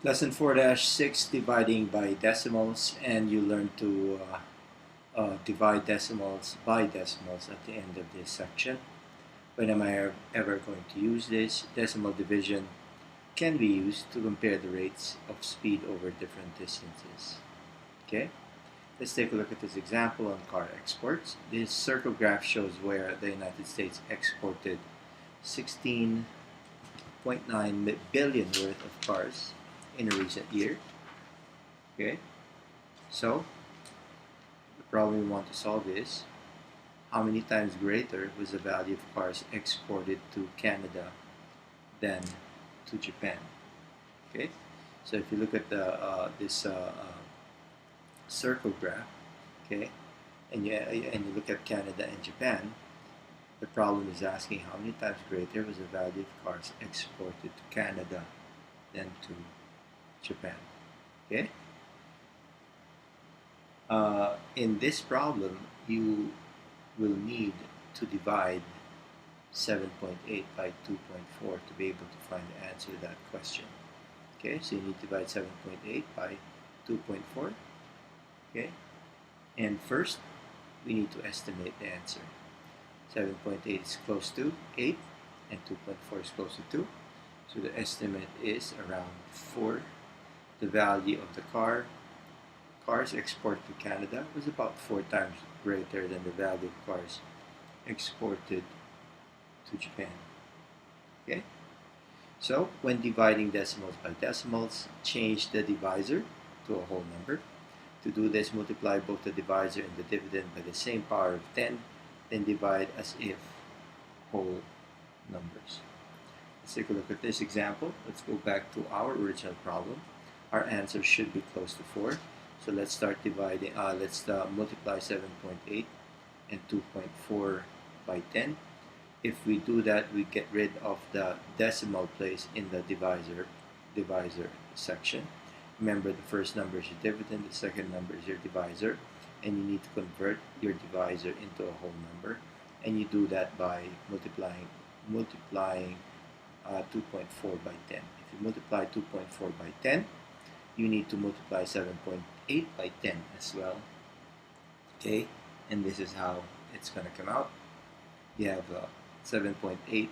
Lesson 4-6, dividing by decimals, and you learn to divide decimals by decimals at the end of this section. When am I ever going to use this? Decimal division can be used to compare the rates of speed over different distances. Okay, let's take a look at this example on car exports. This circle graph shows where the United States exported 16.9 billion worth of cars in a recent year. Okay, so the problem we want to solve is how many times greater was the value of cars exported to Canada than to Japan. Okay, so if you look at this circle graph, okay, and you look at Canada and Japan, the problem is asking how many times greater was the value of cars exported to Canada than to Japan. Okay. In this problem, you will need to divide 7.8 by 2.4 to be able to find the answer to that question. Okay, so you need to divide 7.8 by 2.4. Okay, and first we need to estimate the answer. 7.8 is close to 8 and 2.4 is close to 2. So the estimate is around 4. The value of the cars exported to Canada was about 4 times greater than the value of cars exported to Japan. Okay? So when dividing decimals by decimals, change the divisor to a whole number. To do this, multiply both the divisor and the dividend by the same power of 10, then divide as if whole numbers. Let's take a look at this example. Let's go back to our original problem. Our answer should be close to 4. So let's start dividing. Let's multiply 7.8 and 2.4 by 10. If we do that, we get rid of the decimal place in the divisor section. Remember, the first number is your dividend, the second number is your divisor, and you need to convert your divisor into a whole number. And you do that by multiplying 2.4 by 10. If you multiply 2.4 by 10, you need to multiply 7.8 by 10 as well. Okay, and this is how it's going to come out. You have 7.8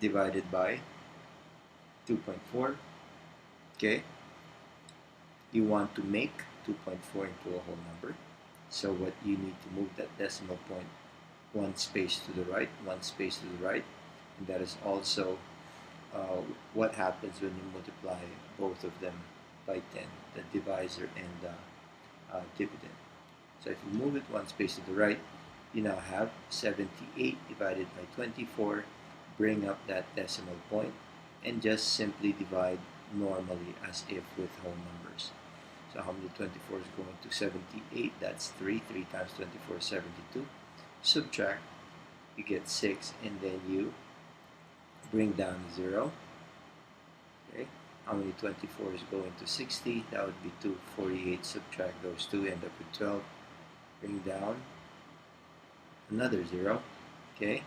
divided by 2.4. Okay, you want to make 2.4 into a whole number. So what you need to move that decimal point one space to the right, one space to the right, and that is also what happens when you multiply both of them by 10, the divisor and the dividend. So if you move it one space to the right, you now have 78 divided by 24. Bring up that decimal point and just simply divide normally as if with whole numbers. So how many 24 is going to 78? That's 3. 3 times 24 is 72. Subtract, you get 6, and then you bring down 0. Okay, how many 24 is going to 60? That would be 2. 48, subtract those 2, end up with 12. Bring down another 0. Okay,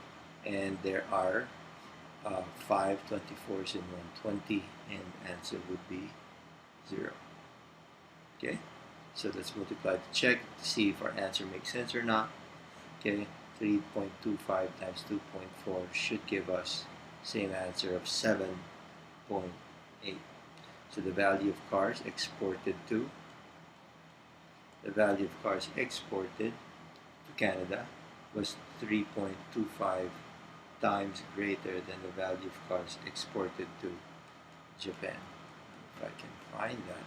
and there are 5 24s in 120, and answer would be 0. Okay, so let's multiply to check to see if our answer makes sense or not. Okay, 3.25 times 2.4 should give us same answer of 7.8. So the value of cars exported to Canada was 3.25 times greater than the value of cars exported to Japan. If I can find that.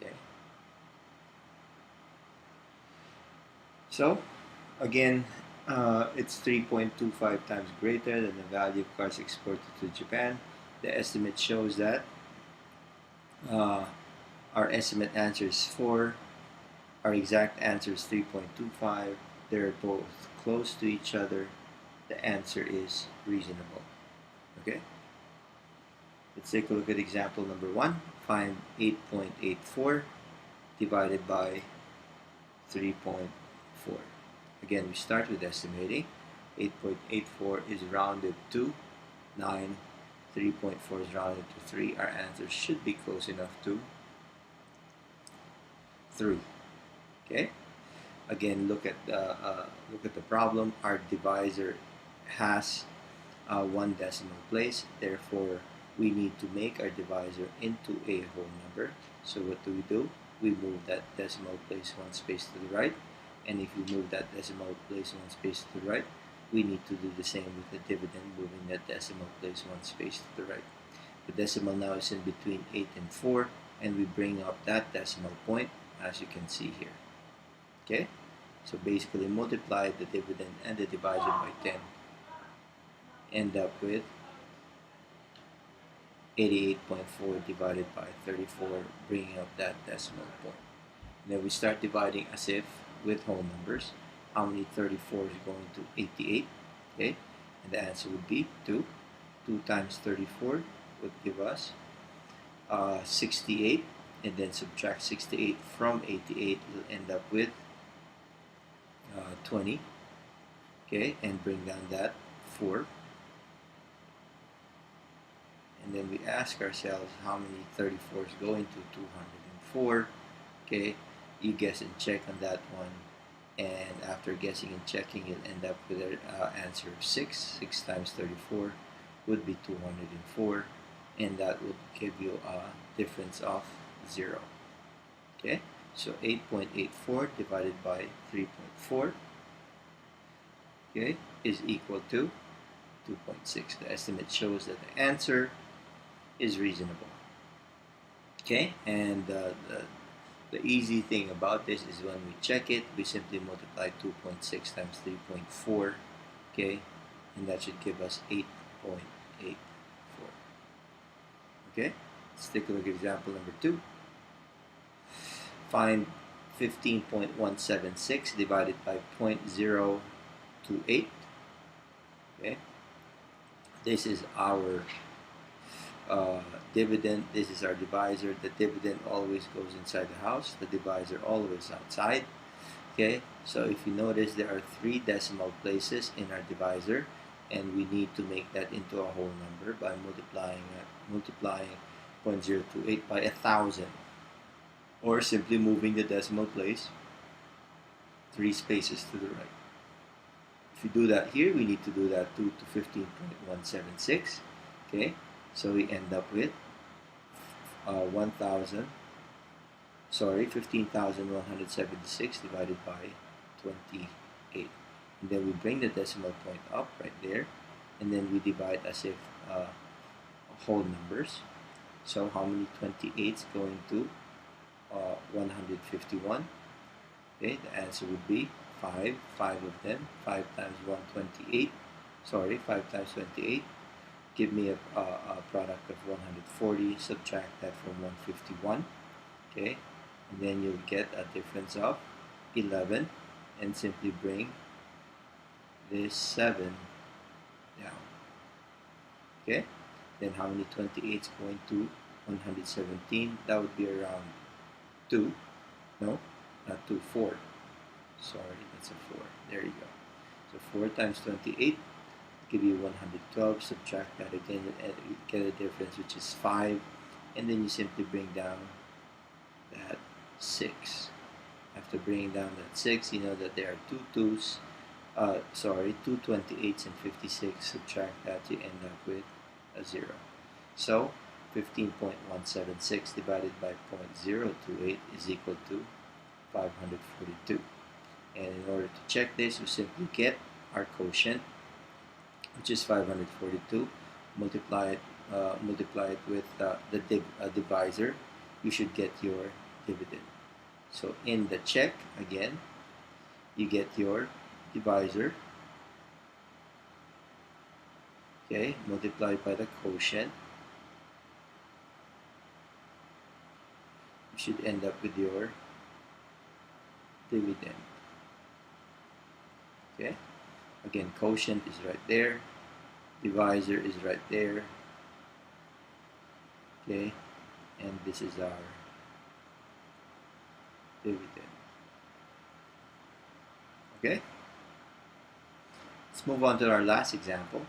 Okay. So again, it's 3.25 times greater than the value of cars exported to Japan. The estimate shows that our estimate answer is 4. Our exact answer is 3.25. They're both close to each other. The answer is reasonable. Okay? Let's take a look at example number 1. Find 8.84 divided by 3.4. Again, we start with estimating. 8.84 is rounded to 9 3.4 is rounded to 3. Our answer should be close enough to 3. Okay. Again, look at the problem. Our divisor has one decimal place. Therefore, we need to make our divisor into a whole number. So what do? We move that decimal place one space to the right. And if we move that decimal place one space to the right, we need to do the same with the dividend, moving that decimal place one space to the right. The decimal now is in between 8 and 4, and we bring up that decimal point, as you can see here. Okay? So basically multiply the dividend and the divisor by 10. End up with 88.4 divided by 34, bringing up that decimal point. And then we start dividing as if with whole numbers. How many 34 is going to 88? Okay, and the answer would be 2. 2 times 34 would give us 68, and then subtract 68 from 88, we'll end up with 20. Okay, and bring down that 4. And then we ask ourselves how many 34 is going to 204. Okay, you guess and check on that one, and after guessing and checking, you'll end up with an answer of 6. 6 times 34 would be 204, and that would give you a difference of 0. Okay, so 8.84 divided by 3.4, okay, is equal to 2.6. The estimate shows that the answer is reasonable. Okay, and the easy thing about this is when we check it, we simply multiply 2.6 times 3.4, okay, and that should give us 8.84. Okay, let's take a look at example number 2. Find 15.176 divided by 0.028. Okay, this is our dividend. This is our divisor. The dividend always goes inside the house, the divisor always outside. Okay, so if you notice, there are 3 decimal places in our divisor, and we need to make that into a whole number by multiplying 0.028 by 1,000, or simply moving the decimal place 3 spaces to the right. If you do that here, we need to do that to 15.176. Okay, so we end up with 15,176 divided by 28. And then we bring the decimal point up right there, and then we divide as if whole numbers. So how many 28s going to 151? Okay, the answer would be 5. 5 of them. 5 times 128. Sorry, 5 times 28. Give me a product of 140. Subtract that from 151. Okay, and then you'll get a difference of 11, and simply bring this 7 down. Okay, then how many 28s going to 117? That would be around 2. No, not 2, 4. Sorry, that's a 4. There you go. So 4 times 28 give you 112. Subtract that again, you get a difference, which is 5, and then you simply bring down that 6. After bringing down that 6, you know that there are 2 2s. Two 28s and 56. Subtract that, you end up with a 0. So 15.176 divided by 0.028 is equal to 542. And in order to check this, we simply get our quotient, which is 542. Multiply it with the divisor. You should get your dividend. So in the check, again, you get your divisor, okay, multiplied by the quotient. You should end up with your dividend. Okay, again, quotient is right there, divisor is right there. Okay, and this is our dividend. Okay, let's move on to our last example.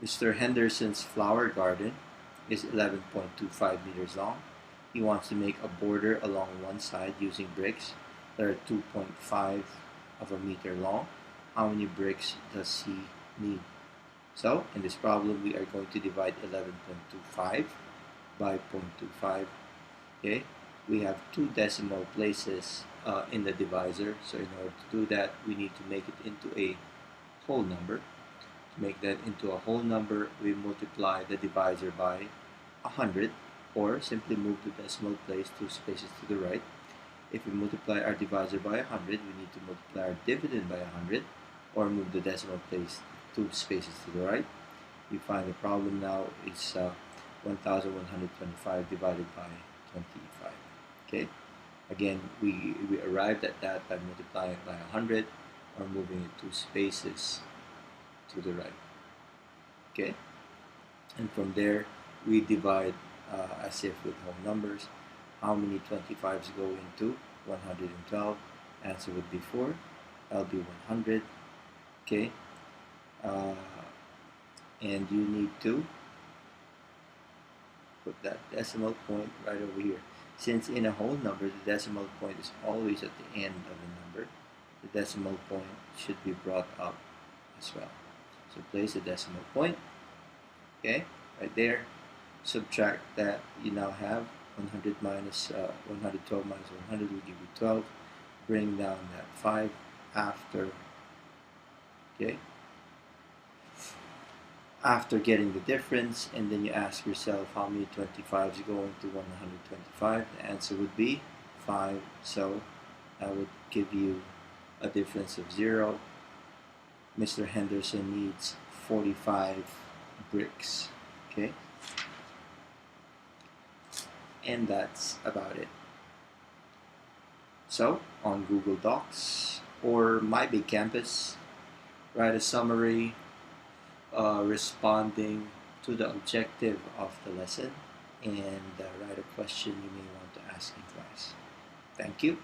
Mr. Henderson's flower garden is 11.25 meters long. He wants to make a border along one side using bricks that are 2.5 of a meter long. How many bricks does he need? So in this problem, we are going to divide 11.25 by 0.25. Okay, we have two decimal places in the divisor. So in order to do that, we need to make it into a whole number. To make that into a whole number, we multiply the divisor by 100, or simply move the decimal place 2 spaces to the right. If we multiply our divisor by 100, we need to multiply our dividend by 100, or move the decimal place 2 spaces to the right. We find the problem now is 1125 divided by 25. Okay. Again, we arrived at that by multiplying it by 100, or moving it 2 spaces to the right. Okay. And from there, we divide as if with whole numbers. How many 25s go into 112? Answer would be 4. That'll be 100. Okay. And you need to put that decimal point right over here. Since in a whole number, the decimal point is always at the end of the number, the decimal point should be brought up as well. So place the decimal point, okay, right there. Subtract that, you now have 100 minus 112 minus 100 will give you 12. Bring down that 5 after, okay, after getting the difference, and then you ask yourself how many 25s go into 125. The answer would be 5, so that would give you a difference of 0. Mr. Henderson needs 45 bricks, okay? And that's about it. So, on Google Docs or My Big Campus, write a summary responding to the objective of the lesson, and write a question you may want to ask in class. Thank you.